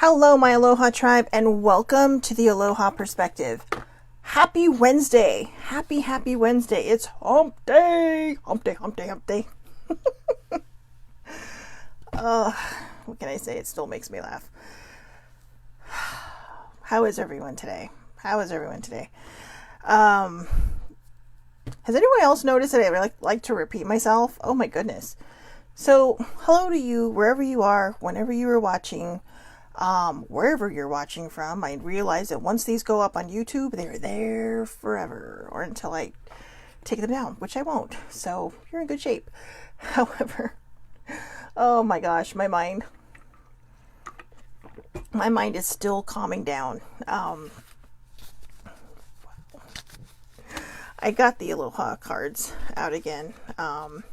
Hello, my Aloha tribe, and welcome to the Aloha Perspective. Happy Wednesday. Happy Wednesday. It's hump day. Hump day, hump day, hump day. What can I say? It still makes me laugh. How is everyone today? Has anyone else noticed that I like to repeat myself? Oh my goodness. So, hello to you, wherever you are, whenever you are watching, wherever you're watching from. I realize that once these go up on YouTube, they're there forever, or until I take them down, which I won't. So, you're in good shape. However, oh my gosh, my mind is still calming down. I got the Aloha cards out again, the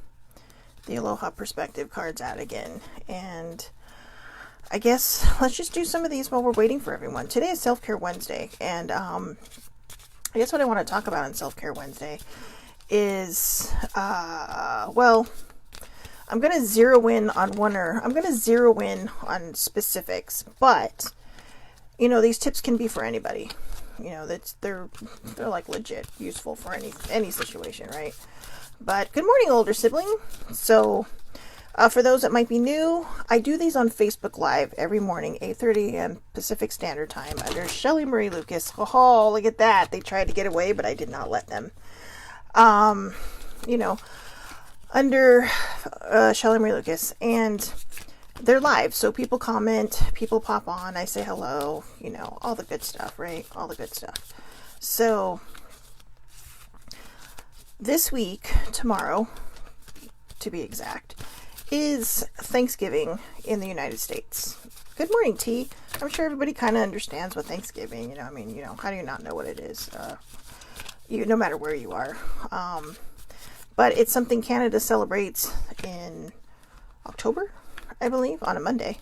Aloha Perspective cards out again, and I guess let's just do some of these while we're waiting for everyone. Today is Self-Care Wednesday, and I guess what I want to talk about on Self-Care Wednesday is, well, I'm going to zero in on specifics, but, you know, these tips can be for anybody. You know, they're like legit useful for any situation, right? But good morning, older sibling. So, for those that might be new, I do these on Facebook Live every morning, 8:30 a.m. Pacific Standard Time under Shelly Marie Lucas. Oh, look at that. They tried to get away, but I did not let them. You know, under Shelly Marie Lucas, and they're live, so people comment, people pop on, I say hello, you know, all the good stuff, right? All the good stuff. So, this week, tomorrow, to be exact, is Thanksgiving in the United States. Good morning, T. I'm sure everybody kind of understands what Thanksgiving, how do you not know what it is? No matter where you are. But it's something Canada celebrates in October, I believe, on a Monday,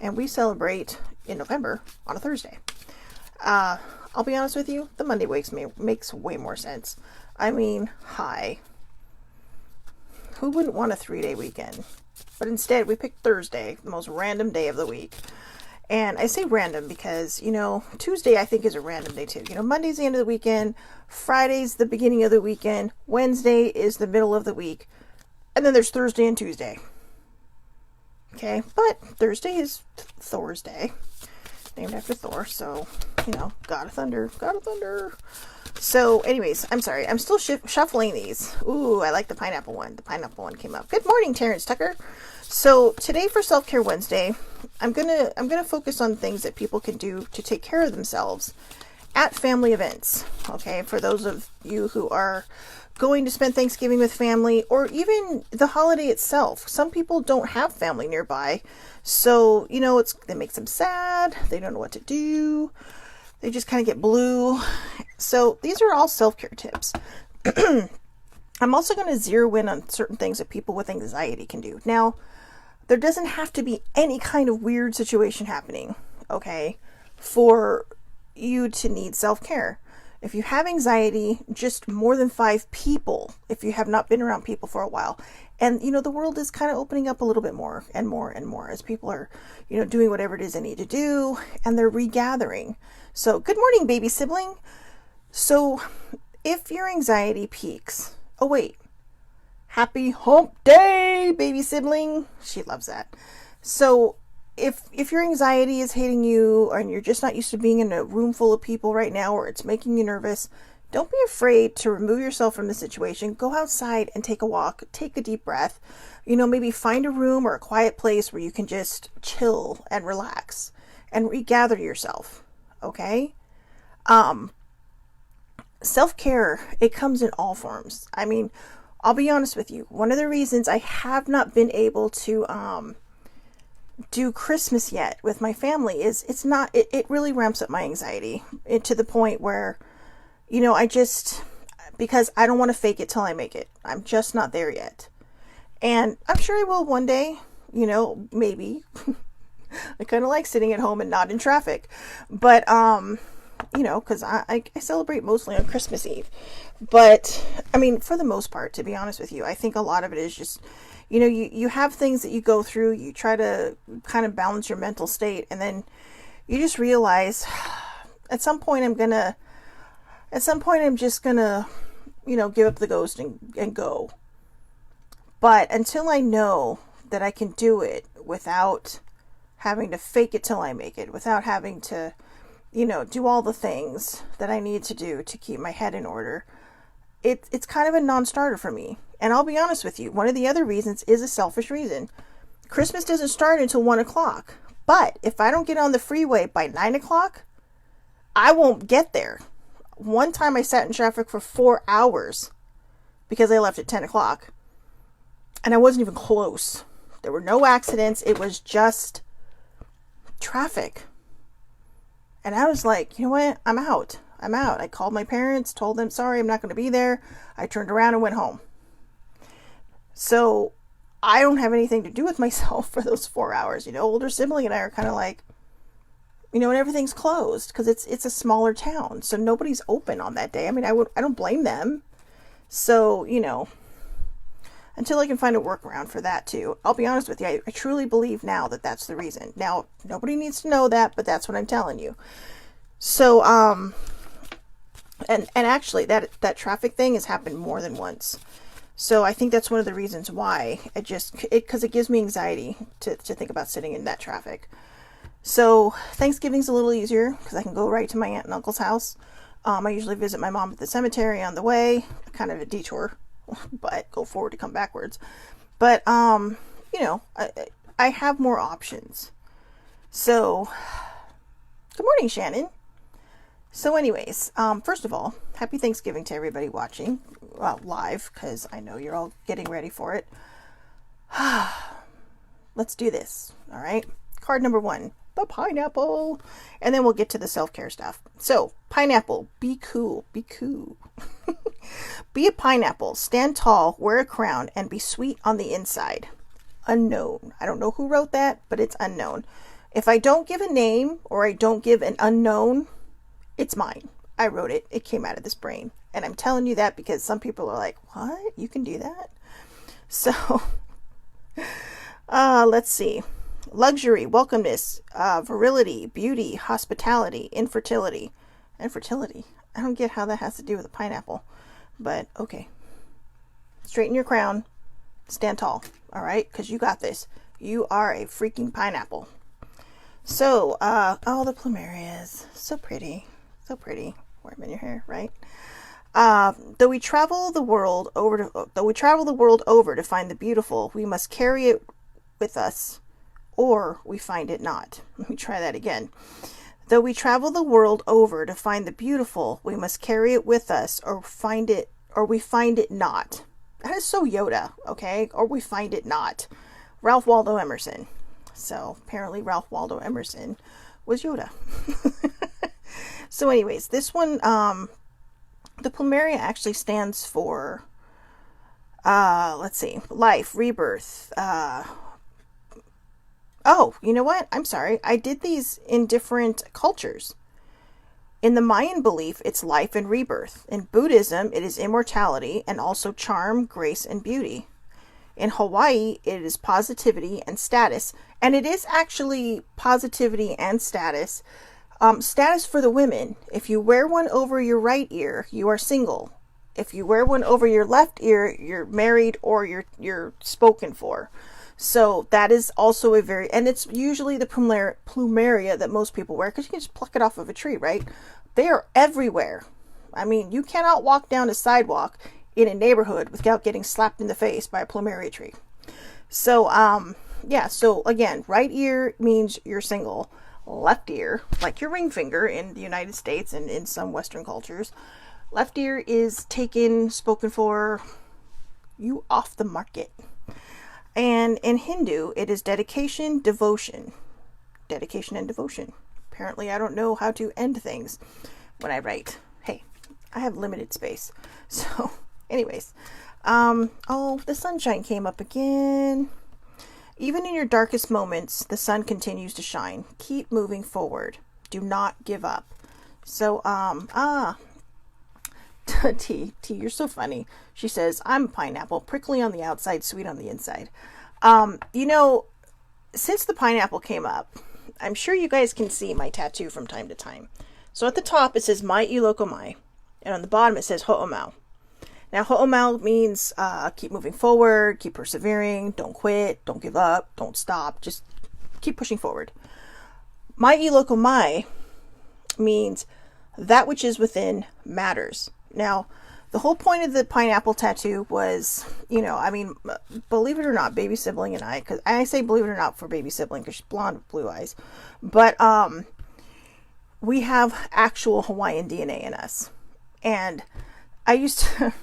and we celebrate in November on a Thursday. I'll be honest with you, the Monday makes way more sense. I mean, hi. Who wouldn't want a 3-day weekend? But instead, we picked Thursday, the most random day of the week. And I say random because, Tuesday I think is a random day too. Monday's the end of the weekend, Friday's the beginning of the weekend, Wednesday is the middle of the week, and then there's Thursday and Tuesday. Okay, but Thursday is Thor's Day, named after Thor, so, God of Thunder. So, anyways, I'm sorry, I'm still shuffling these. Ooh, I like the pineapple one. The pineapple one came up. Good morning, Terrence Tucker. So, today for Self-Care Wednesday, I'm gonna focus on things that people can do to take care of themselves at family events, okay? For those of you who are going to spend Thanksgiving with family, or even the holiday itself. Some people don't have family nearby, so, it makes them sad, they don't know what to do, they just kind of get blue. So, these are all self-care tips. I'm also going to zero in on certain things that people with anxiety can do. Now, there doesn't have to be any kind of weird situation happening, okay, for you to need self-care. If you have anxiety, just more than 5 people, if you have not been around people for a while. And, the world is kind of opening up a little bit more and more and more as people are, doing whatever it is they need to do, and they're regathering. So, good morning, baby sibling. So, if your anxiety peaks, oh wait, happy hump day, baby sibling. She loves that. So, if your anxiety is hitting you and you're just not used to being in a room full of people right now, or it's making you nervous, don't be afraid to remove yourself from the situation. Go outside and take a walk, take a deep breath, maybe find a room or a quiet place where you can just chill and relax and regather yourself. Okay? Self-care, it comes in all forms. I mean, I'll be honest with you. One of the reasons I have not been able to, do Christmas yet with my family is it really ramps up my anxiety to the point where, because I don't want to fake it till I make it. I'm just not there yet. And I'm sure I will one day, maybe. I kind of like sitting at home and not in traffic, but, cause I celebrate mostly on Christmas Eve, but I mean, for the most part, to be honest with you, I think a lot of it is just, you have things that you go through, you try to kind of balance your mental state, and then you just realize at some point I'm just gonna, give up the ghost and go. But until I know that I can do it without having to fake it till I make it, without having to, do all the things that I need to do to keep my head in order, it's kind of a non-starter for me. And I'll be honest with you, one of the other reasons is a selfish reason. Christmas doesn't start until 1 o'clock. But if I don't get on the freeway by 9 o'clock, I won't get there. One time I sat in traffic for 4 hours because I left at 10 o'clock. And I wasn't even close. There were no accidents. It was just traffic. And I was like, you know what? I'm out. I called my parents, told them, sorry, I'm not going to be there. I turned around and went home. So I don't have anything to do with myself for those 4 hours. Older sibling and I are kind of like, and everything's closed because it's a smaller town. So nobody's open on that day. I mean, I don't blame them. So, until I can find a workaround for that too. I'll be honest with you. I truly believe now that that's the reason. Now, nobody needs to know that, but that's what I'm telling you. So, and actually that traffic thing has happened more than once. So I think that's one of the reasons why because it gives me anxiety to think about sitting in that traffic. So Thanksgiving's a little easier because I can go right to my aunt and uncle's house. I usually visit my mom at the cemetery on the way, kind of a detour, but go forward to come backwards. But, I have more options. So, good morning, Shannon. So anyways, first of all, happy Thanksgiving to everybody watching live, because I know you're all getting ready for it. Let's do this. All right. Card number 1, the pineapple. And then we'll get to the self-care stuff. So, pineapple, be cool, be cool. Be a pineapple, stand tall, wear a crown, and be sweet on the inside. Unknown. I don't know who wrote that, but it's unknown. If I don't give a name or I don't give an unknown, it's mine. I wrote it. It came out of this brain. And I'm telling you that because some people are like, what? You can do that? So, let's see. Luxury, welcomeness, virility, beauty, hospitality, infertility. Infertility? I don't get how that has to do with a pineapple. But, okay. Straighten your crown. Stand tall. All right? Because you got this. You are a freaking pineapple. So, the plumerias. So pretty. So pretty. Wear them in your hair, right? Though we travel the world over to find the beautiful, we must carry it with us, or we find it not. Let me try that again. Though we travel the world over to find the beautiful, we must carry it with us, or we find it not. That is so Yoda, okay? Or we find it not. Ralph Waldo Emerson. So apparently Ralph Waldo Emerson was Yoda. So anyways, this one, the plumeria actually stands for, let's see, life, rebirth. Oh, you know what? I'm sorry. I did these in different cultures. In the Mayan belief, it's life and rebirth. In Buddhism, it is immortality and also charm, grace, and beauty. In Hawaii, it is positivity and status. And it is actually positivity and status. Status for the women. If you wear one over your right ear, you are single. If you wear one over your left ear, you're married or you're spoken for. So that is also and it's usually the plumeria that most people wear because you can just pluck it off of a tree, right? They are everywhere. I mean, you cannot walk down a sidewalk in a neighborhood without getting slapped in the face by a plumeria tree. So, so again, right ear means you're single. Left ear, like your ring finger in the United States and in some Western cultures, left ear is spoken for, you off the market. And in Hindu, it is dedication, devotion. Dedication and devotion. Apparently, I don't know how to end things when I write. Hey, I have limited space. So, anyways. The sunshine came up again. Even in your darkest moments, the sun continues to shine. Keep moving forward. Do not give up. So, T, you're so funny. She says, I'm a pineapple, prickly on the outside, sweet on the inside. Since the pineapple came up, I'm sure you guys can see my tattoo from time to time. So at the top it says Mai Iloko Mai, and on the bottom it says Ho'omau. Now Ho'omau means keep moving forward, keep persevering, don't quit, don't give up, don't stop, just keep pushing forward. Mai Iloko Mai means that which is within matters. Now, the whole point of the pineapple tattoo was, you know, I mean, believe it or not, baby sibling and I, because I say believe it or not for baby sibling because she's blonde with blue eyes, but we have actual Hawaiian DNA in us. And I used to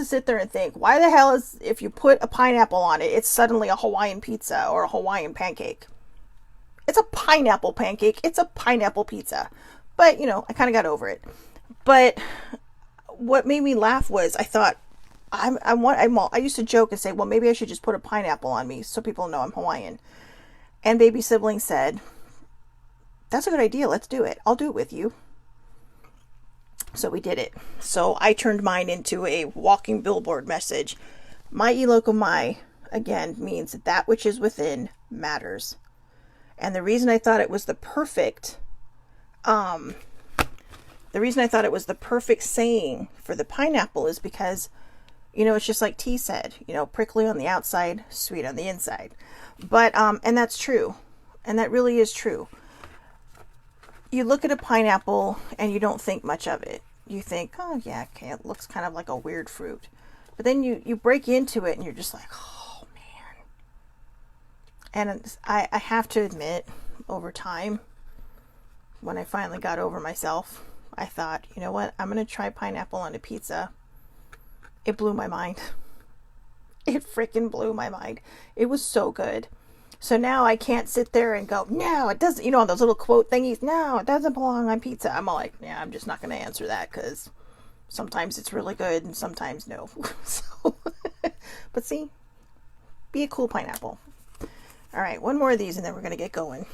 sit there and think, why the hell is, if you put a pineapple on it, it's suddenly a Hawaiian pizza or a Hawaiian pancake? It's a pineapple pancake. It's a pineapple pizza. But, you know, I kind of got over it. But what made me laugh was I thought, I used to joke and say, well, maybe I should just put a pineapple on me so people know I'm Hawaiian. And baby sibling said, that's a good idea. Let's do it. I'll do it with you. So we did it. So I turned mine into a walking billboard message. Mai Iloko Mai, again, means that which is within matters. And the reason I thought it was the perfect saying for the pineapple is because, you know, it's just like T said, you know, prickly on the outside, sweet on the inside. But, and that's true. And that really is true. You look at a pineapple and you don't think much of it. You think, oh yeah, okay, it looks kind of like a weird fruit. But then you break into it and you're just like, oh man. And I have to admit, over time, when I finally got over myself, I thought, you know what, I'm going to try pineapple on a pizza. It blew my mind. It freaking blew my mind. It was so good. So now I can't sit there and go, no, it doesn't, you know, those little quote thingies, no, it doesn't belong on pizza. I'm all like, yeah, I'm just not going to answer that because sometimes it's really good and sometimes no. So, but see, be a cool pineapple. All right, one more of these and then we're going to get going.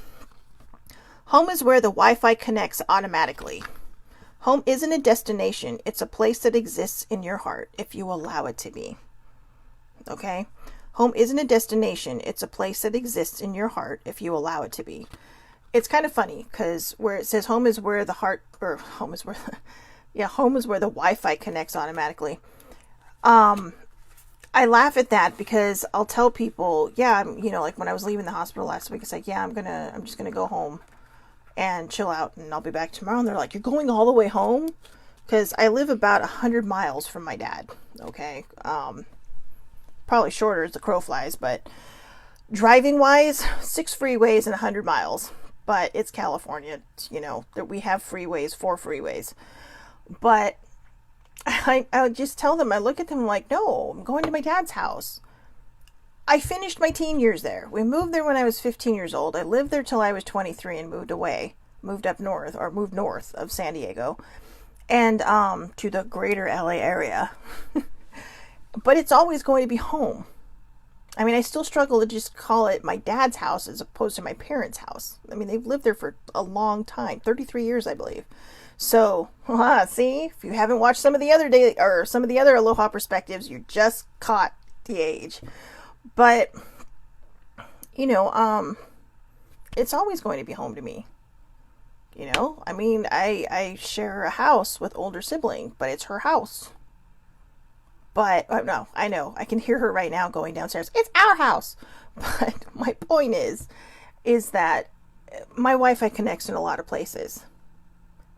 Home is where the Wi-Fi connects automatically. Home isn't a destination. It's a place that exists in your heart if you allow it to be. Okay? Home isn't a destination. It's a place that exists in your heart if you allow it to be. It's kind of funny because where it says home is where the heart, or home is where, home is where the Wi-Fi connects automatically. I laugh at that because I'll tell people, yeah, you know, like when I was leaving the hospital last week, it's like, yeah, I'm just going to go home and chill out and I'll be back tomorrow. And they're like, you're going all the way home? Because I live about 100 miles from my dad. Okay. Probably shorter as the crow flies, but driving wise, 6 freeways and 100 miles, but it's California, you know, that we have freeways, 4 freeways, but I just tell them, I look at them like, no, I'm going to my dad's house. I finished my teen years there. We moved there when I was 15 years old. I lived there till I was 23 and moved north of San Diego and, to the greater LA area. But it's always going to be home. I mean, I still struggle to just call it my dad's house as opposed to my parents' house. I mean, they've lived there for a long time, 33 years, I believe. So, see, if you haven't watched some of the other Aloha Perspectives, you just caught the age. But, you know, it's always going to be home to me. You know, I mean, I share a house with older sibling, but it's her house. But, no, I know, I can hear her right now going downstairs. It's our house. But my point is that my Wi-Fi connects in a lot of places.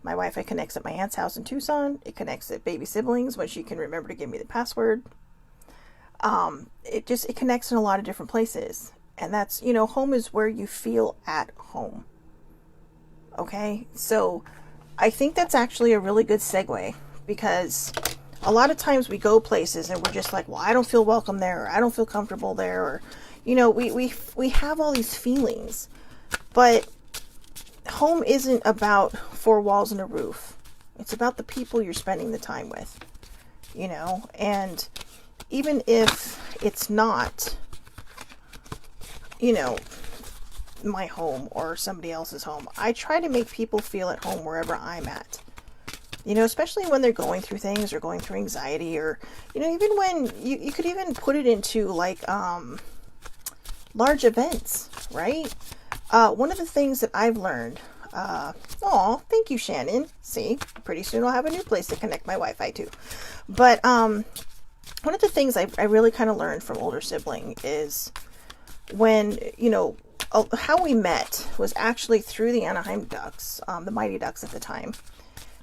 My Wi-Fi connects at my aunt's house in Tucson. It connects at baby siblings when she can remember to give me the password. It connects in a lot of different places. And that's, you know, home is where you feel at home. Okay? So I think that's actually a really good segue because a lot of times we go places and we're just like, well, I don't feel welcome there, or I don't feel comfortable there, or, you know, we have all these feelings, but home isn't about 4 walls and a roof. It's about the people you're spending the time with, you know, and even if it's not, you know, my home or somebody else's home, I try to make people feel at home wherever I'm at. You know, especially when they're going through things or going through anxiety, or, you know, even when you could even put it into like large events, right? One of the things that I've learned, thank you, Shannon. See, pretty soon I'll have a new place to connect my Wi-Fi to. But one of the things I really kind of learned from older sibling is when, how we met was actually through the Anaheim Ducks, the Mighty Ducks at the time.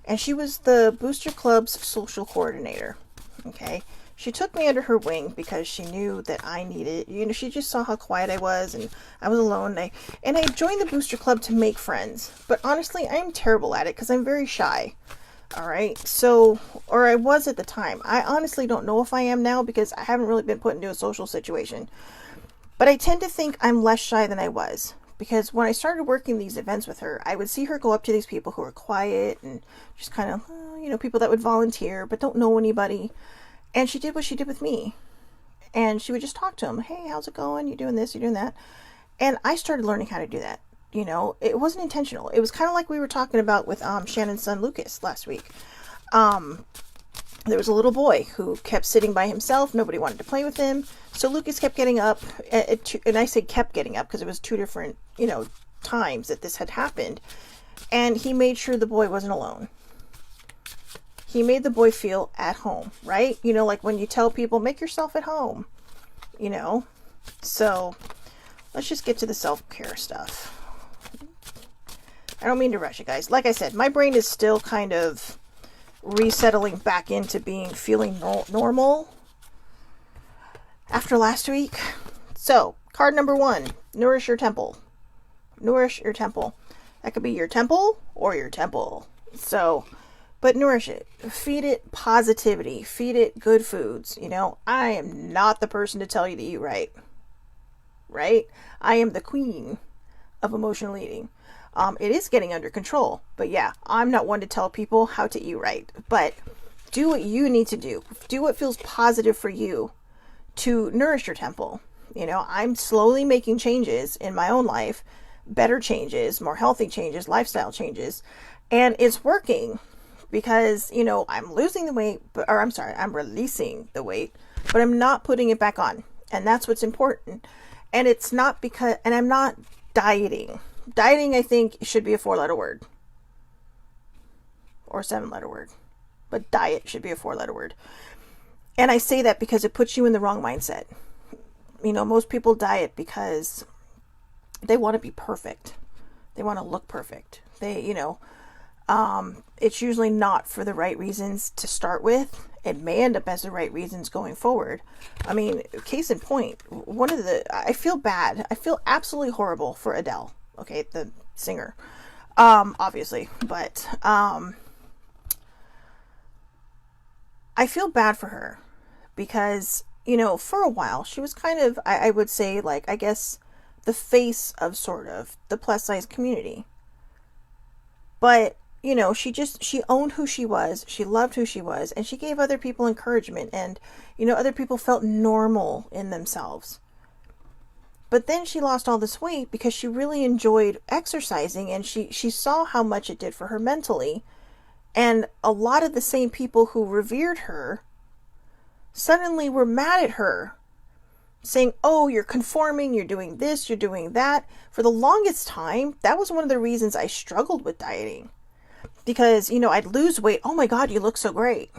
And she was the Booster Club's social coordinator. Okay. She took me under her wing because she knew that I needed, she just saw how quiet I was and I was alone. And I joined the Booster Club to make friends. But honestly, I'm terrible at it because I'm very shy. All right. So, or I was at the time. I honestly don't know if I am now because I haven't really been put into a social situation. But I tend to think I'm less shy than I was. Because when I started working these events with her, I would see her go up to these people who are quiet and just kind of, people that would volunteer but don't know anybody. And she did what she did with me. And she would just talk to them. Hey, how's it going? You doing this? You doing that? And I started learning how to do that. It wasn't intentional. It was kind of like we were talking about with Shannon's son, Lucas, last week. There was a little boy who kept sitting by himself. Nobody wanted to play with him. So Lucas kept getting up. And I say kept getting up because it was two different, times that this had happened. And he made sure the boy wasn't alone. He made the boy feel at home, right? Like when you tell people, make yourself at home, So let's just get to the self-care stuff. I don't mean to rush it, guys. Like I said, my brain is still kind of resettling back into feeling normal after last week. So, card number 1, nourish your temple. Nourish your temple. That could be your temple or your temple. So, but nourish it. Feed it positivity. Feed it good foods. I am not the person to tell you to eat right. Right? I am the queen of emotional eating. It is getting under control. But yeah, I'm not one to tell people how to eat right. But do what you need to do. Do what feels positive for you to nourish your temple. I'm slowly making changes in my own life. Better changes, more healthy changes, lifestyle changes. And it's working. Because, I'm losing the weight, I'm releasing the weight, but I'm not putting it back on. And that's what's important. And it's not and I'm not dieting. Dieting, I think, should be a 4-letter word. Or a 7-letter word. But diet should be a 4-letter word. And I say that because it puts you in the wrong mindset. Most people diet because they want to be perfect. They want to look perfect. It's usually not for the right reasons to start with. It may end up as the right reasons going forward. Case in point, I feel bad. I feel absolutely horrible for Adele. Okay, the singer. Obviously, but I feel bad for her because, for a while she was kind of, I would say, I guess the face of sort of the plus size community. But she owned who she was. She loved who she was. And she gave other people encouragement. And, other people felt normal in themselves. But then she lost all this weight because she really enjoyed exercising. And she saw how much it did for her mentally. And a lot of the same people who revered her suddenly were mad at her. Saying, oh, you're conforming, you're doing this, you're doing that. For the longest time, that was one of the reasons I struggled with dieting. Because, I'd lose weight. Oh my God, you look so great.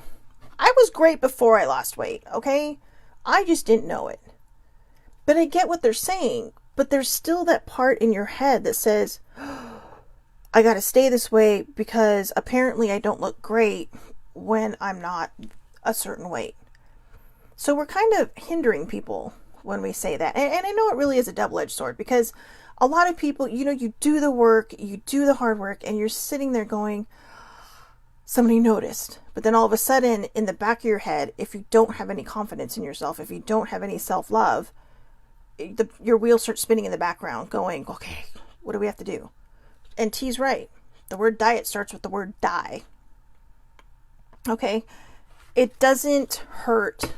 I was great before I lost weight, okay? I just didn't know it. But I get what they're saying. But there's still that part in your head that says, oh, I gotta stay this way because apparently I don't look great when I'm not a certain weight. So we're kind of hindering people when we say that. And I know it really is a double-edged sword because a lot of people, you do the work, you do the hard work, and you're sitting there going, somebody noticed. But then all of a sudden, in the back of your head, if you don't have any confidence in yourself, if you don't have any self-love, your wheels start spinning in the background going, okay, what do we have to do? And T's right. The word diet starts with the word die. Okay? It doesn't hurt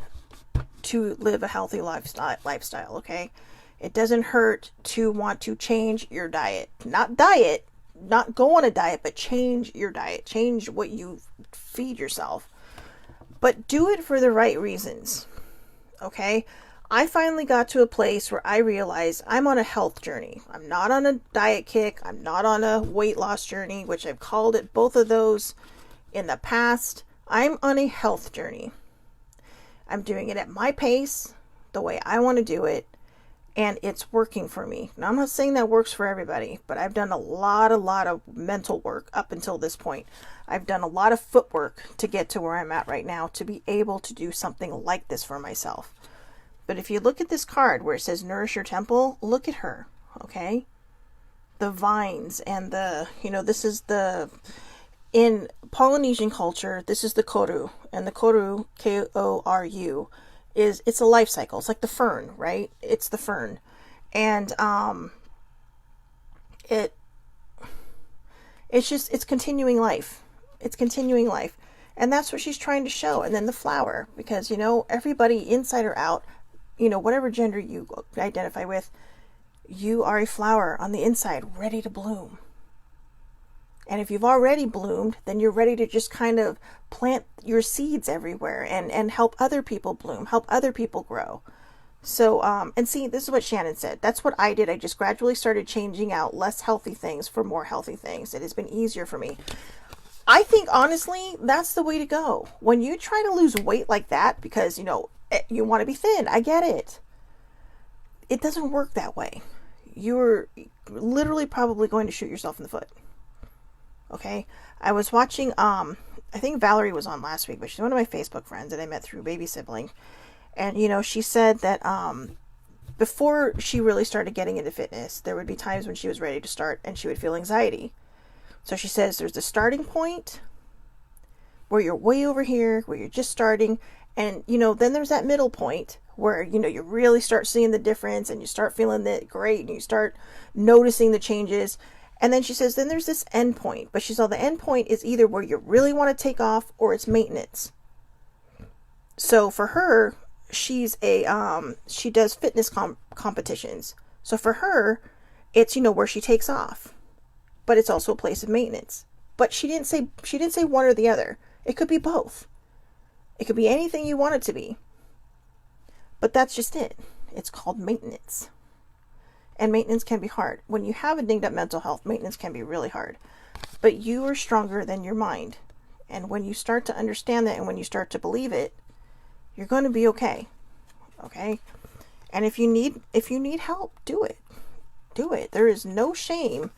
to live a healthy lifestyle, okay? It doesn't hurt to want to change your diet. Not go on a diet, but change your diet. Change what you feed yourself. But do it for the right reasons, okay? I finally got to a place where I realized I'm on a health journey. I'm not on a diet kick. I'm not on a weight loss journey, which I've called it both of those in the past. I'm on a health journey. I'm doing it at my pace, the way I want to do it, and it's working for me. Now, I'm not saying that works for everybody, but I've done a lot of mental work up until this point. I've done a lot of footwork to get to where I'm at right now to be able to do something like this for myself. But if you look at this card where it says Nourish Your Temple, look at her, okay? The vines and the, this is the, in Polynesian culture, this is the koru. And the koru, Koru, it's a life cycle. It's like the fern, right? It's the fern. And it's continuing life. It's continuing life. And that's what she's trying to show. And then the flower, because, everybody inside or out, whatever gender you identify with, you are a flower on the inside, ready to bloom. And if you've already bloomed, then you're ready to just kind of plant your seeds everywhere and help other people bloom, help other people grow. So, and see, this is what Shannon said. That's what I did. I just gradually started changing out less healthy things for more healthy things. It has been easier for me. I think, honestly, that's the way to go. When you try to lose weight like that, because, you want to be thin, I get it. It doesn't work that way. You're literally probably going to shoot yourself in the foot. Okay? I was watching, I think Valerie was on last week, but she's one of my Facebook friends that I met through Baby Sibling. And, she said that before she really started getting into fitness, there would be times when she was ready to start and she would feel anxiety. So she says there's the starting point where you're way over here, where you're just starting. And, then there's that middle point where, you really start seeing the difference and you start feeling it great and you start noticing the changes. And then she says, then there's this end point. But she saw the end point is either where you really want to take off or it's maintenance. So for her, she does fitness competitions. So for her, it's, where she takes off. But it's also a place of maintenance. But she didn't say one or the other. It could be both. It could be anything you want it to be. But that's just it. It's called maintenance. And maintenance can be hard. When you have a dinged up mental health, maintenance can be really hard. But you are stronger than your mind. And when you start to understand that and when you start to believe it, you're going to be okay. Okay? And if you need help, do it. Do it. There is no shame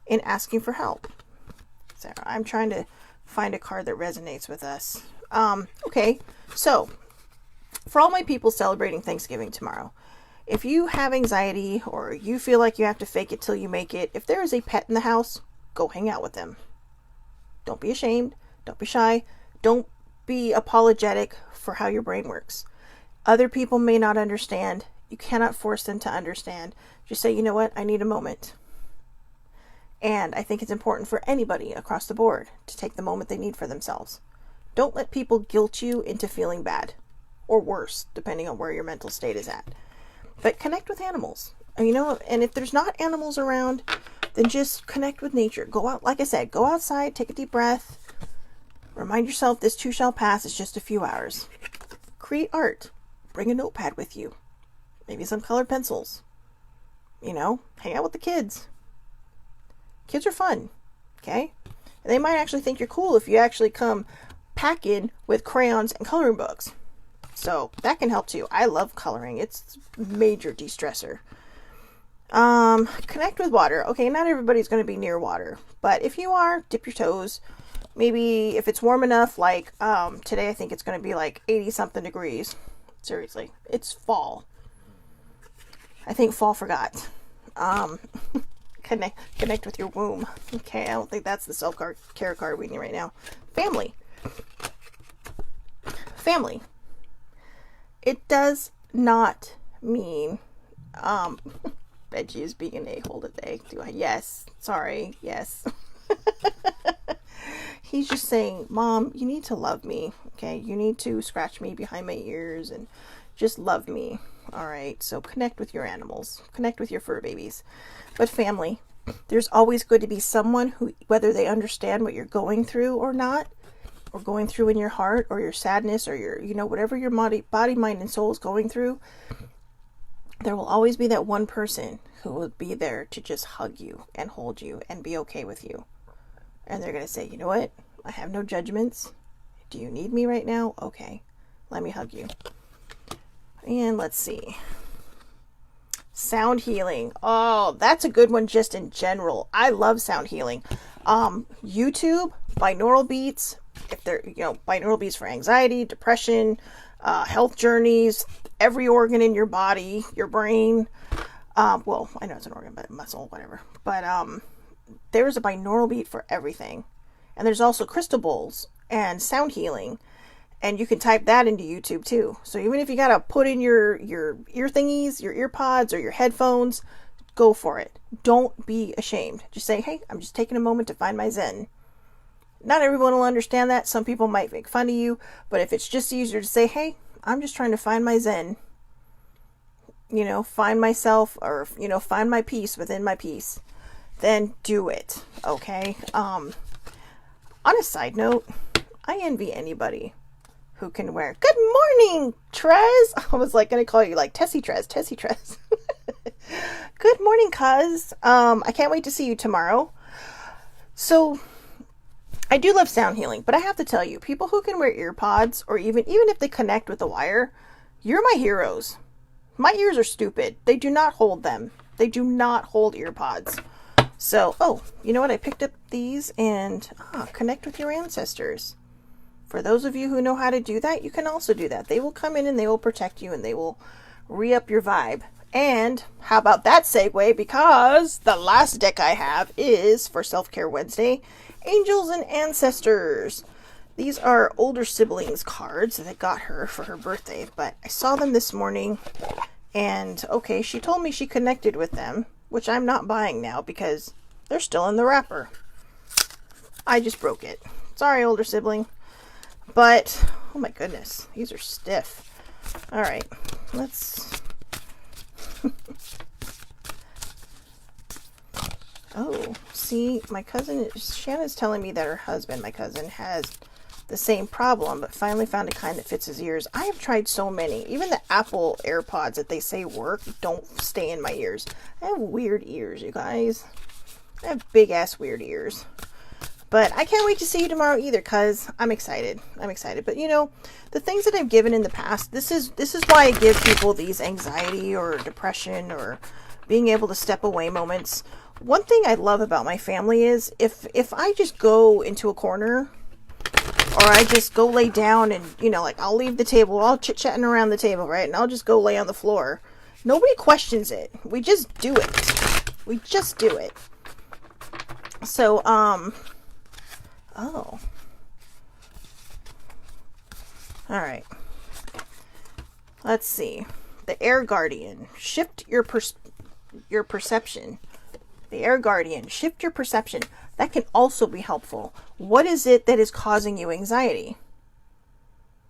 in asking for help. Sarah, I'm trying to find a card that resonates with us. Okay, so for all my people celebrating Thanksgiving tomorrow, if you have anxiety or you feel like you have to fake it till you make it, if there is a pet in the house, go hang out with them. Don't be ashamed. Don't be shy. Don't be apologetic for how your brain works. Other people may not understand. You cannot force them to understand. Just say, you know what? I need a moment. And I think it's important for anybody across the board to take the moment they need for themselves. Don't let people guilt you into feeling bad, or worse, depending on where your mental state is at. But connect with animals. And if there's not animals around, then just connect with nature. Go out, like I said, go outside, take a deep breath. Remind yourself this too shall pass. It's just a few hours. Create art. Bring a notepad with you. Maybe some colored pencils. Hang out with the kids. Kids are fun, okay? And they might actually think you're cool if you actually come packing with crayons and coloring books. So that can help too. I love coloring. It's a major de-stressor. Connect with water. Okay, not everybody's going to be near water, but if you are, dip your toes. Maybe if it's warm enough, like today I think it's going to be like 80 something degrees. Seriously, it's fall. I think fall forgot. Connect with your womb. Okay, I don't think that's the self-care card we need right now. Family. It does not mean Reggie is being an a-hole today. Yes. Sorry. Yes. He's just saying, Mom, you need to love me. Okay, you need to scratch me behind my ears and just love me. All right, so connect with your animals. Connect with your fur babies. But family, there's always going to be someone who, whether they understand what you're going through or not, or going through in your heart, or your sadness, or your, whatever your body, mind, and soul is going through, there will always be that one person who will be there to just hug you and hold you and be okay with you. And they're going to say, you know what? I have no judgments. Do you need me right now? Okay, let me hug you. And let's see. Sound healing. Oh, that's a good one just in general. I love sound healing. YouTube, binaural beats. If they're, binaural beats for anxiety, depression, health journeys, every organ in your body, your brain. Well, I know it's an organ, but muscle, whatever. But there's a binaural beat for everything. And there's also crystal bowls and sound healing. And you can type that into YouTube too. So even if you got to put in your ear thingies, your ear pods, or your headphones, go for it. Don't be ashamed. Just say, hey, I'm just taking a moment to find my zen. Not everyone will understand that. Some people might make fun of you. But if it's just easier to say, hey, I'm just trying to find my zen. Find myself, or, find my peace within my peace. Then do it. Okay? On a side note, I envy anybody who can wear, good morning, Trez. I was going to call you Tessie Trez. Good morning, cuz. I can't wait to see you tomorrow. So, I do love sound healing, but I have to tell you, people who can wear ear pods, or even if they connect with the wire, you're my heroes. My ears are stupid. They do not hold them. They do not hold ear pods. So, you know what? I picked up these and connect with your ancestors. For those of you who know how to do that, you can also do that. They will come in and they will protect you and they will re-up your vibe. And how about that segue? Because the last deck I have is for Self-Care Wednesday, Angels and Ancestors. These are older siblings cards that I got her for her birthday, but I saw them this morning and okay, she told me she connected with them, which I'm not buying now because they're still in the wrapper. I just broke it. Sorry, older sibling. But, oh my goodness, these are stiff. All right, let's... Oh, see, my cousin, Shanna's telling me that her husband, my cousin, has the same problem, but finally found a kind that fits his ears. I have tried so many. Even the Apple AirPods that they say work don't stay in my ears. I have weird ears, you guys. I have big-ass weird ears. But I can't wait to see you tomorrow either, cuz I'm excited. I'm excited. But the things that I've given in the past, this is why I give people these anxiety or depression or being able to step away moments. One thing I love about my family is if I just go into a corner or I just go lay down and, I'll leave the table, we're all chit-chatting around the table, right? And I'll just go lay on the floor. Nobody questions it. We just do it. We just do it. So, oh. Alright. Let's see. The Air Guardian. Shift your perception. The Air Guardian. Shift your perception. That can also be helpful. What is it that is causing you anxiety?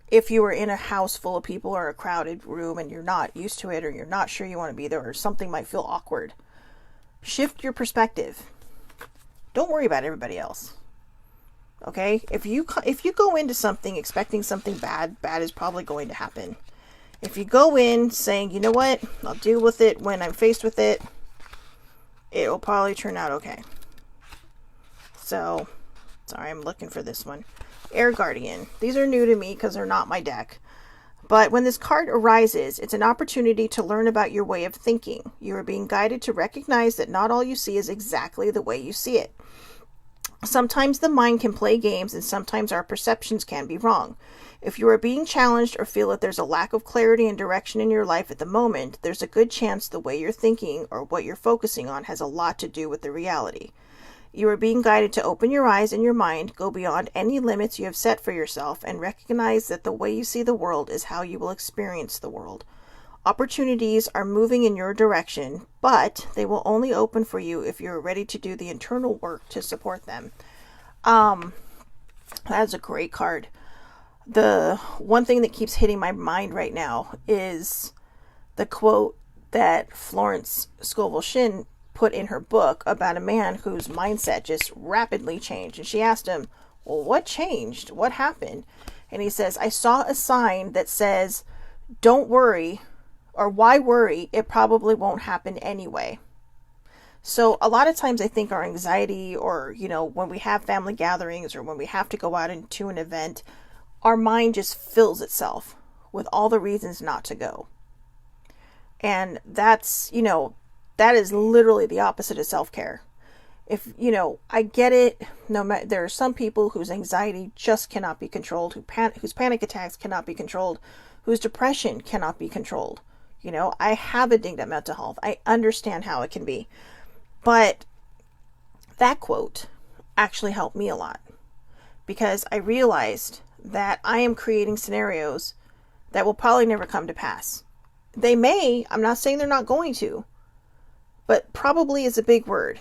If you are in a house full of people or a crowded room and you're not used to it or you're not sure you want to be there or something might feel awkward, shift your perspective. Don't worry about everybody else. Okay? If you go into something expecting something bad is probably going to happen. If you go in saying, you know what, I'll deal with it when I'm faced with it, it will probably turn out okay. So, sorry, I'm looking for this one. Air Guardian. These are new to me because they're not my deck. But when this card arises, it's an opportunity to learn about your way of thinking. You are being guided to recognize that not all you see is exactly the way you see it. Sometimes the mind can play games and sometimes our perceptions can be wrong. If you are being challenged or feel that there's a lack of clarity and direction in your life at the moment, there's a good chance the way you're thinking or what you're focusing on has a lot to do with the reality. You are being guided to open your eyes and your mind, go beyond any limits you have set for yourself, and recognize that the way you see the world is how you will experience the world. Opportunities are moving in your direction, but they will only open for you if you're ready to do the internal work to support them. That's a great card. The one thing that keeps hitting my mind right now is the quote that Florence Scovel Shinn put in her book about a man whose mindset just rapidly changed. And she asked him, well, what changed? What happened? And he says, I saw a sign that says, don't worry, or why worry? It probably won't happen anyway. So a lot of times I think our anxiety, or, when we have family gatherings or when we have to go out into an event, our mind just fills itself with all the reasons not to go. And that's, that is literally the opposite of self-care. If, I get it, there are some people whose anxiety just cannot be controlled, whose panic attacks cannot be controlled, whose depression cannot be controlled. I have a dinged up mental health. I understand how it can be. But that quote actually helped me a lot, because I realized that I am creating scenarios that will probably never come to pass. They may, I'm not saying they're not going to, but probably is a big word,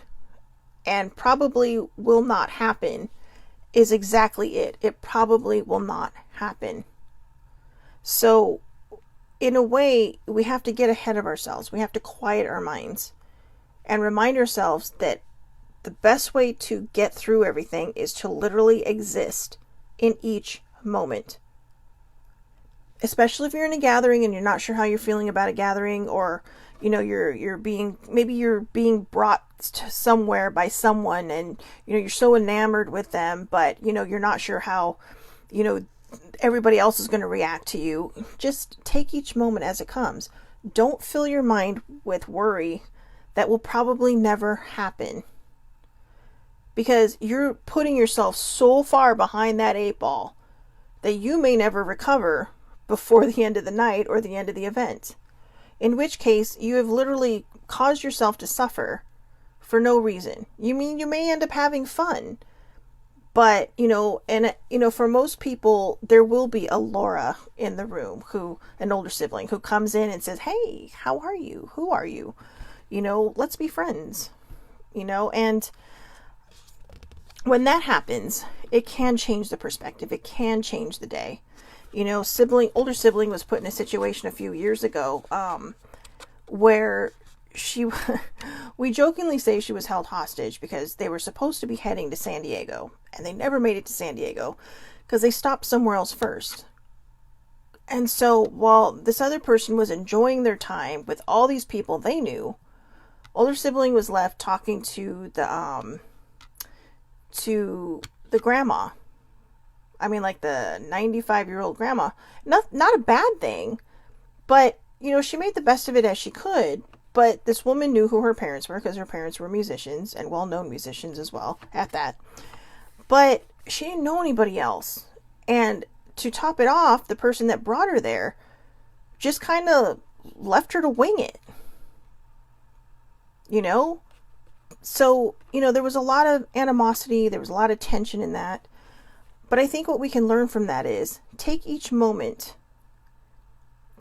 and probably will not happen is exactly it. It probably will not happen. So in a way, we have to get ahead of ourselves. We have to quiet our minds and remind ourselves that the best way to get through everything is to literally exist in each moment. Especially if you're in a gathering and you're not sure how you're feeling about a gathering, or you're being brought to somewhere by someone, and you're so enamored with them, but you're not sure how everybody else is going to react to you. Just take each moment as it comes. Don't fill your mind with worry that will probably never happen, because you're putting yourself so far behind that 8 ball that you may never recover before the end of the night or the end of the event. In which case, you have literally caused yourself to suffer for no reason. You may end up having fun, but, for most people, there will be a Laura in the room, an older sibling who comes in and says, "Hey, how are you? Who are you? Let's be friends." And when that happens, it can change the perspective. It can change the day. Older sibling was put in a situation a few years ago, where we jokingly say she was held hostage because they were supposed to be heading to San Diego, and they never made it to San Diego because they stopped somewhere else first. And so while this other person was enjoying their time with all these people they knew, older sibling was left talking to the grandma. I mean, like the 95-year-old grandma. Not a bad thing, but, she made the best of it as she could. But this woman knew who her parents were, because her parents were musicians, and well-known musicians as well at that. But she didn't know anybody else. And to top it off, the person that brought her there just kind of left her to wing it. So, there was a lot of animosity. There was a lot of tension in that. But I think what we can learn from that is take each moment.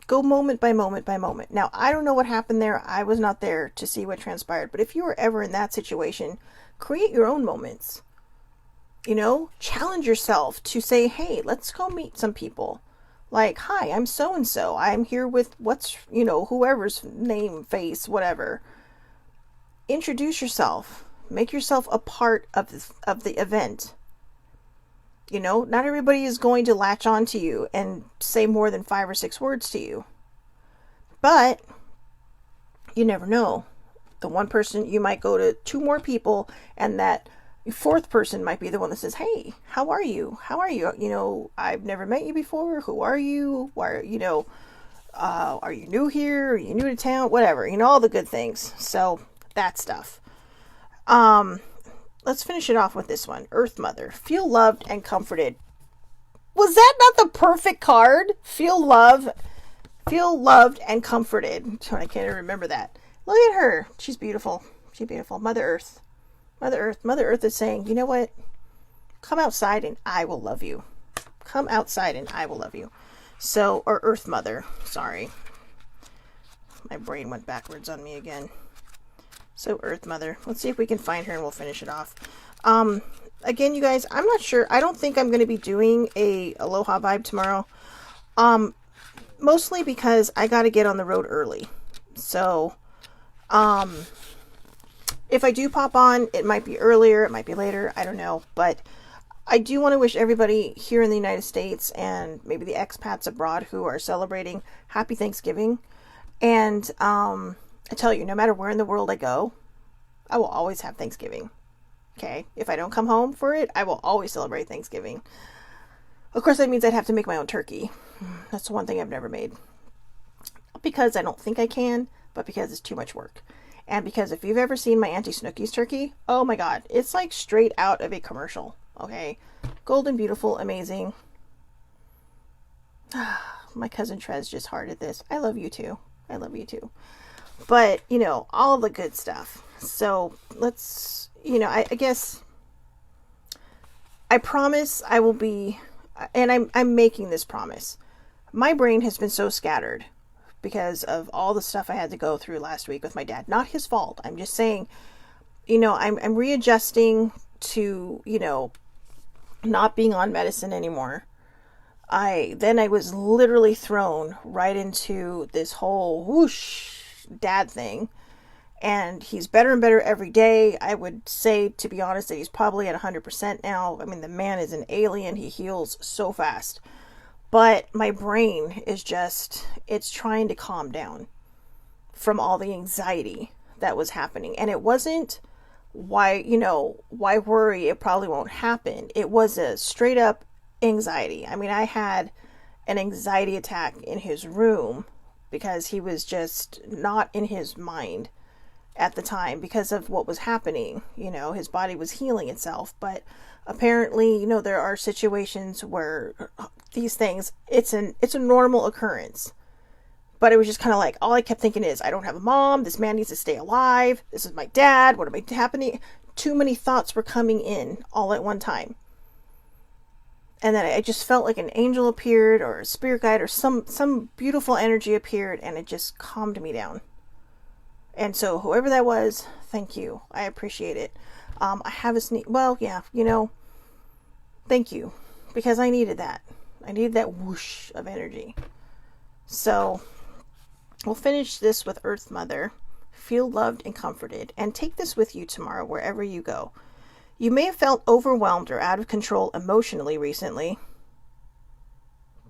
Go moment by moment by moment. Now, I don't know what happened there. I was not there to see what transpired. But if you were ever in that situation, create your own moments. Challenge yourself to say, "Hey, let's go meet some people. Like, hi, I'm so-and-so. I'm here with whoever's name, face, whatever." Introduce yourself. Make yourself a part of the event. Not everybody is going to latch on to you and say more than 5 or 6 words to you. But you never know. The one person, you might go to 2 more people, and that 4th person might be the one that says, "Hey, how are you? How are you? I've never met you before. Who are you? Why, are you new here? Are you new to town?" Whatever, all the good things. So that stuff. Let's finish it off with this one. Earth Mother. Feel loved and comforted. Was that not the perfect card? Feel loved and comforted. I can't even remember that. Look at her. She's beautiful. She's beautiful. Mother Earth. Mother Earth. Mother Earth is saying, "You know what? Come outside and I will love you. Come outside and I will love you." So, or Earth Mother. Sorry. My brain went backwards on me again. So Earth Mother. Let's see if we can find her and we'll finish it off. Again, you guys, I'm not sure. I don't think I'm going to be doing a Aloha vibe tomorrow. Mostly because I got to get on the road early. So, if I do pop on, it might be earlier, it might be later, I don't know. But I do want to wish everybody here in the United States and maybe the expats abroad who are celebrating happy Thanksgiving. And I tell you, no matter where in the world I go, I will always have Thanksgiving. Okay? If I don't come home for it, I will always celebrate Thanksgiving. Of course, that means I'd have to make my own turkey. That's the one thing I've never made. Not because I don't think I can, but because it's too much work. And because if you've ever seen my Auntie Snooki's turkey, oh my god, it's like straight out of a commercial. Okay? Golden, beautiful, amazing. My cousin Trez just hearted this. I love you too. I love you too. But, you know, all the good stuff. So let's, you know, I guess I promise I will be, and I'm making this promise. My brain has been so scattered because of all the stuff I had to go through last week with my dad. Not his fault. I'm just saying, you know, I'm readjusting to, you know, not being on medicine anymore. I was literally thrown right into this whole whoosh dad thing. And he's better and better every day. I would say, to be honest, that he's probably at 100% now. I mean, the man is an alien. He heals so fast. But my brain is just, it's trying to calm down from all the anxiety that was happening. And it wasn't, why worry? It probably won't happen. It was a straight up anxiety. I mean, I had an anxiety attack in his room because he was just not in his mind at the time because of what was happening. You know, his body was healing itself, but apparently, you know, there are situations where these things, it's a normal occurrence. But it was just kind of like, all I kept thinking is, I don't have a mom, this man needs to stay alive, this is my dad, what am I happening? Too many thoughts were coming in all at one time. And then I just felt like an angel appeared, or a spirit guide, or some beautiful energy appeared, and it just calmed me down. And so whoever that was, thank you. I appreciate it. I have a thank you. Because I needed that. I needed that whoosh of energy. So we'll finish this with Earth Mother. Feel loved and comforted. And take this with you tomorrow wherever you go. You may have felt overwhelmed or out of control emotionally recently.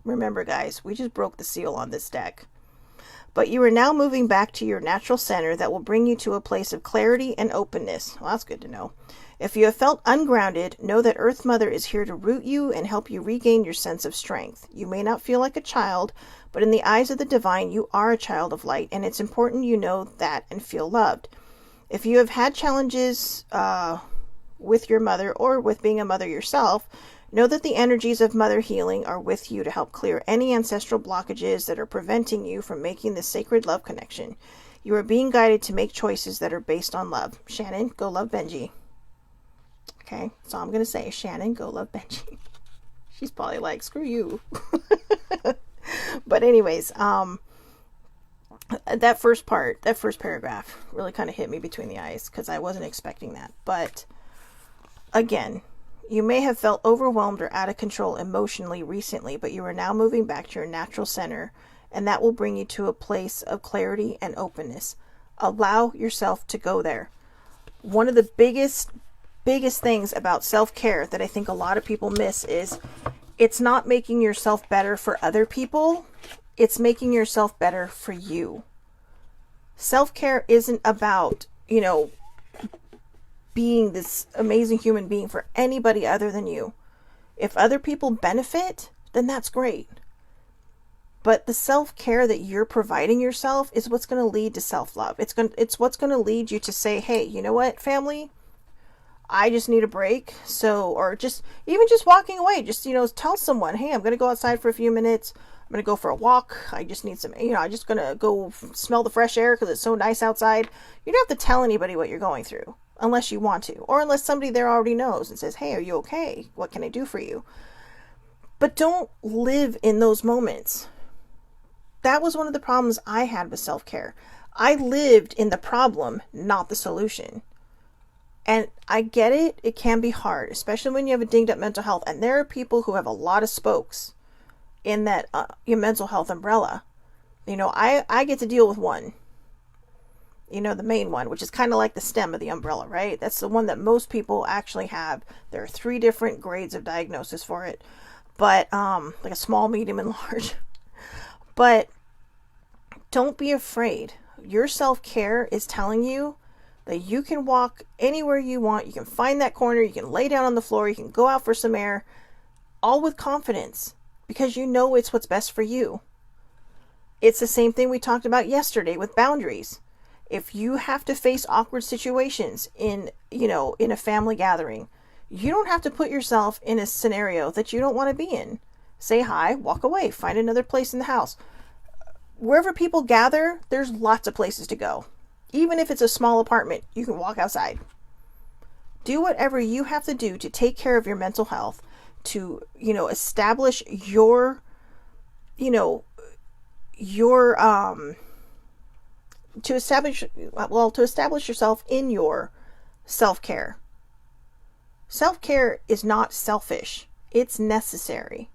Remember, guys, we just broke the seal on this deck. But you are now moving back to your natural center that will bring you to a place of clarity and openness. Well, that's good to know. If you have felt ungrounded, know that Earth Mother is here to root you and help you regain your sense of strength. You may not feel like a child, but in the eyes of the divine, you are a child of light, and it's important you know that and feel loved. If you have had challenges with your mother or with being a mother yourself, know that the energies of mother healing are with you to help clear any ancestral blockages that are preventing you from making this sacred love connection. You are being guided to make choices that are based on love. Shannon, go love Benji. Okay, so I'm going to say, Shannon, go love Benji. She's probably like, screw you. But anyways, that first paragraph really kind of hit me between the eyes because I wasn't expecting that. But again, you may have felt overwhelmed or out of control emotionally recently, but you are now moving back to your natural center, and that will bring you to a place of clarity and openness. Allow yourself to go there. One of the biggest things about self-care that I think a lot of people miss is it's not making yourself better for other people. It's making yourself better for you. Self-care isn't about, being this amazing human being for anybody other than you. If other people benefit, then that's great. But the self-care that you're providing yourself is what's going to lead to self-love. It's what's going to lead you to say, hey, you know what, family? I just need a break. Or just walking away, just tell someone, hey, I'm going to go outside for a few minutes. I'm going to go for a walk. I just need I'm just going to go smell the fresh air because it's so nice outside. You don't have to tell anybody what you're going through. Unless you want to, or unless somebody there already knows and says, hey, are you okay? What can I do for you? But don't live in those moments. That was one of the problems I had with self-care. I lived in the problem, not the solution. And I get it. It can be hard, especially when you have a dinged up mental health. And there are people who have a lot of spokes in that your mental health umbrella. I get to deal with one. The main one, which is kind of like the stem of the umbrella, right? That's the one that most people actually have. There are 3 different grades of diagnosis for it, but like a small, medium, and large. But Don't be afraid. Your self-care is telling you that you can walk anywhere you want. You can find that corner. You can lay down on the floor. You can go out for some air, all with confidence, because you know it's what's best for you. It's the same thing we talked about yesterday with boundaries. If you have to face awkward situations in a family gathering, you don't have to put yourself in a scenario that you don't want to be in. Say hi, walk away, find another place in the house. Wherever people gather, there's lots of places to go. Even if it's a small apartment, you can walk outside. Do whatever you have to do to take care of your mental health, to, establish to establish yourself in your self-care. Self-care is not selfish. It's necessary.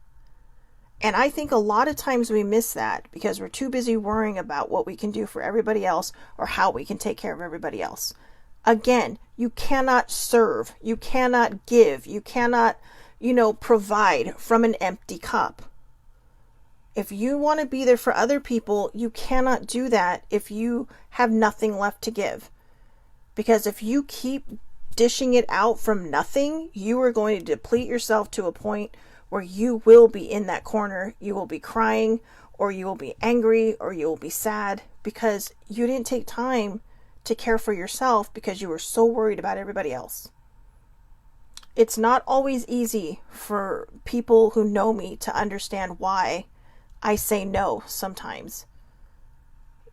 And I think a lot of times we miss that because we're too busy worrying about what we can do for everybody else or how we can take care of everybody else. Again, you cannot serve, you cannot give, you cannot, provide from an empty cup. If you want to be there for other people, you cannot do that if you have nothing left to give. Because if you keep dishing it out from nothing, you are going to deplete yourself to a point where you will be in that corner. You will be crying, or you will be angry, or you will be sad because you didn't take time to care for yourself because you were so worried about everybody else. It's not always easy for people who know me to understand why I say no sometimes.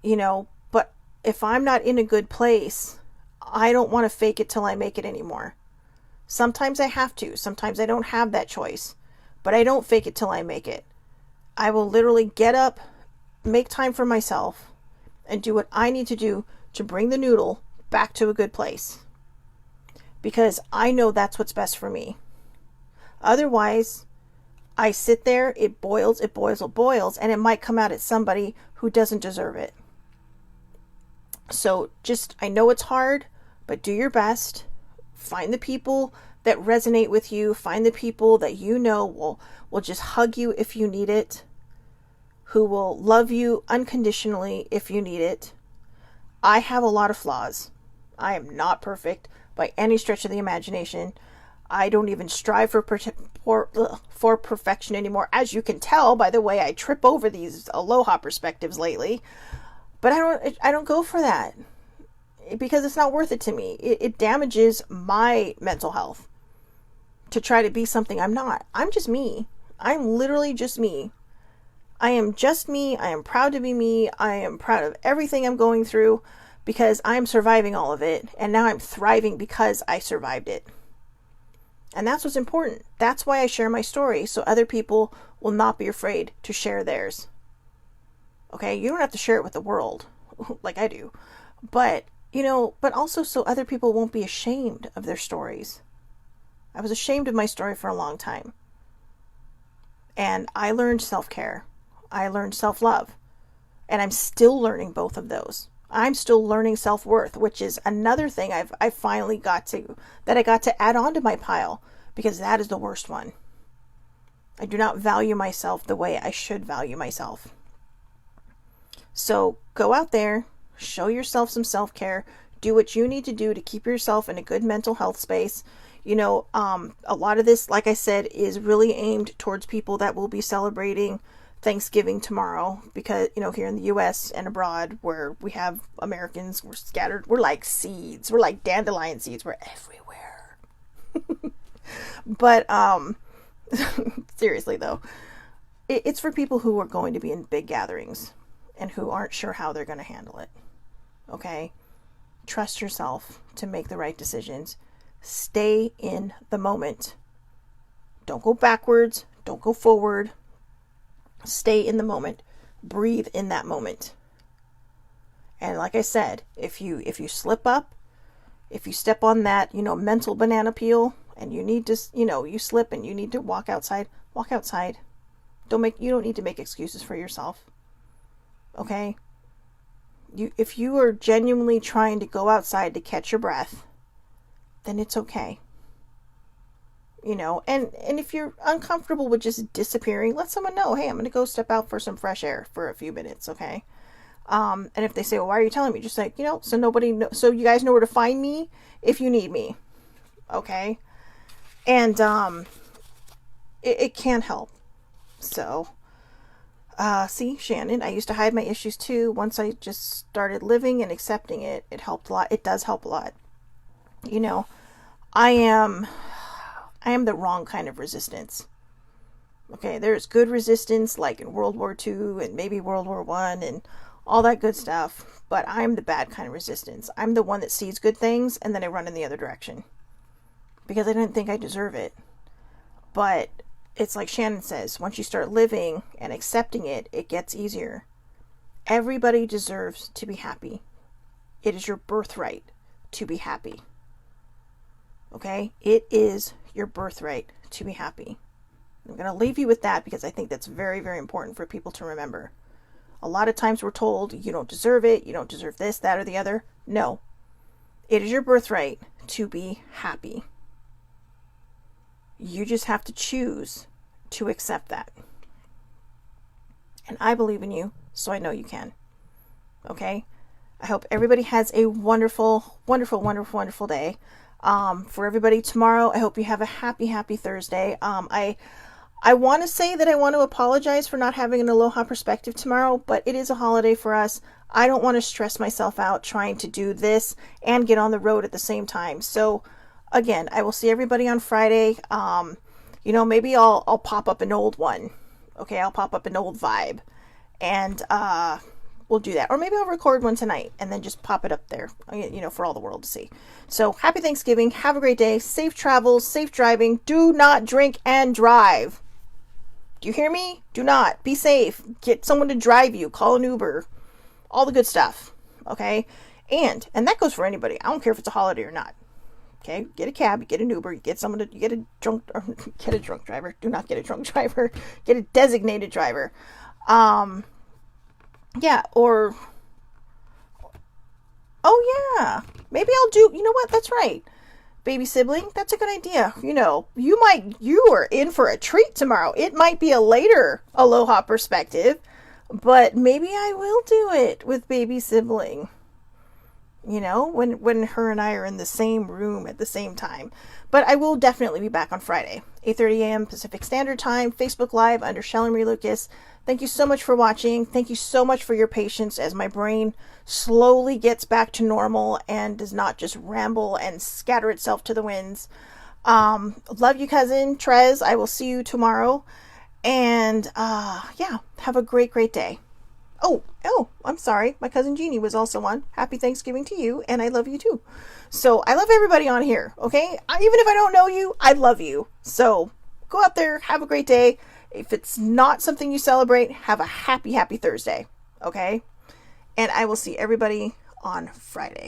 But if I'm not in a good place, I don't want to fake it till I make it anymore. Sometimes I have to. Sometimes I don't have that choice. But I don't fake it till I make it. I will literally get up, make time for myself, and do what I need to do to bring the noodle back to a good place. Because I know that's what's best for me. Otherwise, I sit there, it boils, and it might come out at somebody who doesn't deserve it. So I know it's hard, but do your best. Find the people that resonate with you. Find the people that will just hug you if you need it, who will love you unconditionally if you need it. I have a lot of flaws. I am not perfect by any stretch of the imagination. I don't even strive for perfection anymore, as you can tell by the way I trip over these Aloha Perspectives lately. But I don't go for that because it's not worth it to me. It damages my mental health to try to be something I'm not. I'm just me. I'm literally just me. I am just me. I am proud to be me. I am proud of everything I'm going through because I'm surviving all of it. And now I'm thriving because I survived it. And that's what's important. That's why I share my story, so other people will not be afraid to share theirs. Okay? You don't have to share it with the world like I do. But also so other people won't be ashamed of their stories. I was ashamed of my story for a long time. And I learned self-care. I learned self-love. And I'm still learning both of those. I'm still learning self-worth, which is another thing I finally got to add on to my pile, because that is the worst one. I do not value myself the way I should value myself. So go out there, show yourself some self-care, do what you need to do to keep yourself in a good mental health space. A lot of this, like I said, is really aimed towards people that will be celebrating Thanksgiving tomorrow, because, here in the US and abroad where we have Americans, we're scattered, we're like seeds, we're like dandelion seeds, we're everywhere. But, seriously though, it's for people who are going to be in big gatherings and who aren't sure how they're going to handle it. Okay? Trust yourself to make the right decisions. Stay in the moment. Don't go backwards. Don't go forward. Stay in the moment. Breathe in that moment. And like I said, if you slip up, if you step on that, mental banana peel, and you need to, you slip and you need to walk outside, walk outside. You don't need to make excuses for yourself. Okay? If you are genuinely trying to go outside to catch your breath, then it's okay. And if you're uncomfortable with just disappearing, let someone know, hey, I'm going to go step out for some fresh air for a few minutes, okay? And if they say, well, why are you telling me? Just like, so you guys know where to find me if you need me. Okay. And, it can help. So, see, Shannon, I used to hide my issues too. Once I just started living and accepting it, it helped a lot. It does help a lot. I am the wrong kind of resistance. Okay, there's good resistance like in World War II and maybe World War I and all that good stuff, but I'm the bad kind of resistance. I'm the one that sees good things and then I run in the other direction because I didn't think I deserve it. But it's like Shannon says, once you start living and accepting it, it gets easier. Everybody deserves to be happy. It is your birthright to be happy. Okay? It is your birthright to be happy. I'm going to leave you with that because I think that's very, very important for people to remember. A lot of times we're told you don't deserve it, you don't deserve this, that, or the other. No. It is your birthright to be happy. You just have to choose to accept that. And I believe in you, so I know you can. Okay? I hope everybody has a wonderful, wonderful, wonderful, wonderful day. For everybody tomorrow, I hope you have a happy, happy Thursday. I want to say that I want to apologize for not having an Aloha Perspective tomorrow, but it is a holiday for us. I don't want to stress myself out trying to do this and get on the road at the same time. So, again, I will see everybody on Friday. Maybe I'll pop up an old one. Okay, I'll pop up an old vibe. And we'll do that. Or maybe I'll record one tonight and then just pop it up there, for all the world to see. So, happy Thanksgiving. Have a great day. Safe travels, safe driving. Do not drink and drive. Do you hear me? Do not. Be safe. Get someone to drive you. Call an Uber. All the good stuff. Okay? And that goes for anybody. I don't care if it's a holiday or not. Okay? Get a cab. Get an Uber. You get a drunk driver. Do not get a drunk driver. Get a designated driver. Yeah, or... Oh, yeah. Maybe I'll do... You know what? That's right. Baby sibling, that's a good idea. You are in for a treat tomorrow. It might be a later Aloha Perspective, but maybe I will do it with baby sibling. When her and I are in the same room at the same time. But I will definitely be back on Friday, 8:30 a.m. Pacific Standard Time, Facebook Live under Shelley Marie Lucas. Thank you so much for watching. Thank you so much for your patience as my brain slowly gets back to normal and does not just ramble and scatter itself to the winds. Love you, cousin Trez. I will see you tomorrow. And have a great, great day. Oh, I'm sorry. My cousin Jeannie was also on. Happy Thanksgiving to you, and I love you too. So I love everybody on here, okay? Even if I don't know you, I love you. So go out there, have a great day. If it's not something you celebrate, have a happy, happy Thursday, okay? And I will see everybody on Friday.